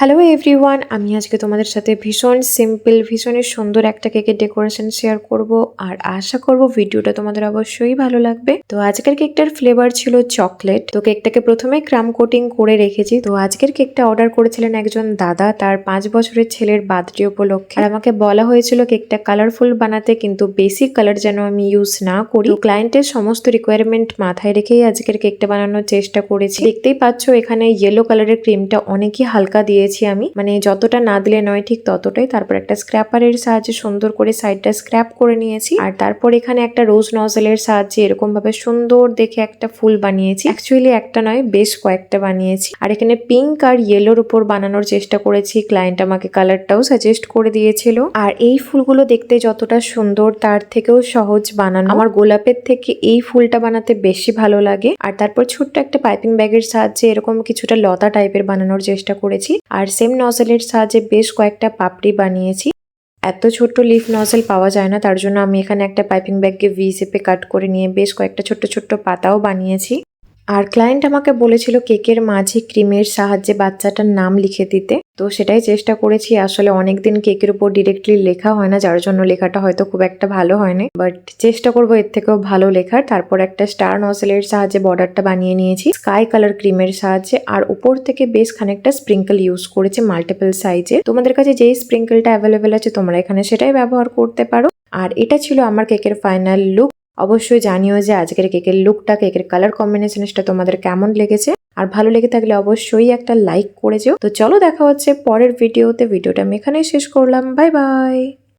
Hello everyone, আমি আজকে তোমাদের সাথে ভীষণ সিম্পল ভীষণই সুন্দর একটা কেকের ডেকোরেশন শেয়ার করব আর আশা করব ভিডিওটা তোমাদের অবশ্যই ভালো লাগবে। তো আজকের কেকটার ফ্লেভার ছিল চকলেট। তো কেকটাকে প্রথমে ক্রাম কোটিং করে রেখেছি। তো আজকের কেকটা অর্ডার করেছিলেন একজন দাদা তার 5 বছরের ছেলের বার্থডে উপলক্ষে। আর আমাকে বলা হয়েছিল কেকটা কালারফুল বানাতে, কিন্তু বেসিক কালার যেন আমি ইউজ না করি। তো ক্লায়েন্টের সমস্ত রিকোয়ারমেন্ট মাথায় রেখেই আজকের কেকটা বানানোর চেষ্টা করেছি। দেখতেই পাচ্ছ এখানে ইয়েলো কালারের ক্রিমটা অনেকই হালকা দিয়েছি আমি, মানে যতটা না দিলে নয় ঠিক ততটাই। তারপর একটা স্ক্র্যাপারের সাহায্যে সুন্দর করে সাইডটা স্ক্র্যাপ করে নিয়েছি। আর তারপর এখানে একটা রোজ নজলের সাহায্যে এরকম ভাবে সুন্দর দেখে একটা ফুল বানিয়েছি। অ্যাকচুয়ালি একটা নয়, বেশ কয়েকটা বানিয়েছি। আর এখানে পিঙ্ক আর ইয়েলোর উপর বানানোর চেষ্টা করেছি। ক্লায়েন্ট আমাকে কালারটাও সাজেস্ট করে দিয়েছিল। আর এই ফুলগুলো দেখতে যতটা সুন্দর তার থেকেও সহজ বানানো। আমার গোলাপের থেকে এই ফুলটা বানাতে বেশি ভালো লাগে। আর তারপর ছোট্ট একটা পাইপিং ব্যাগের সাহায্যে এরকম কিছুটা লতা টাইপের বানানোর চেষ্টা করেছি। আর সেম নজলের সাহায্যে বেশ কয়েকটা পাপড়ি বানিয়েছি। এত ছোট্ট লিফ নজল পাওয়া যায় না, তার জন্য আমি এখানে একটা পাইপিং ব্যাগকে ভি শেপে কাট করে নিয়ে বেশ কয়েকটা ছোট্ট ছোট্ট পাতাও বানিয়েছি। আর ক্লায়েন্ট আমাকে বলেছিল কেকের মাঝে ক্রিমের সাহায্যে বাচ্চাটার নাম লিখে দিতে। তো সেটাই চেষ্টা করেছি। আসলে অনেকদিন কেকের উপর ডিরেক্টলি লেখা হয় না, যার জন্য লেখাটা হয়তো খুব একটা ভালো হয় না, বাট চেষ্টা করবো এর থেকেও ভালো লেখার। তারপর একটা স্টার নজলের সাহায্যে বর্ডারটা বানিয়ে নিয়েছি স্কাই কালার ক্রিমের সাহায্যে। আর উপর থেকে বেশ খানিকটা স্প্রিঙ্কেল ইউজ করেছি মাল্টিপল সাইজে। তোমাদের কাছে যেই স্প্রিঙ্কেলটা অ্যাভেলেবেল আছে তোমরা এখানে সেটাই ব্যবহার করতে পারো। আর এটা ছিল আমার কেকের ফাইনাল লুক। অবশ্যই জানিও যে আজকের কেকের লুকটা, কেকের কালার কম্বিনেশনটা তোমাদের কেমন লেগেছে। আর ভালো লেগে থাকলে অবশ্যই একটা লাইক করে যেও। তো চলো দেখা হচ্ছে পরের ভিডিওতে। ভিডিওটা আমি এখানেই শেষ করলাম। Bye bye.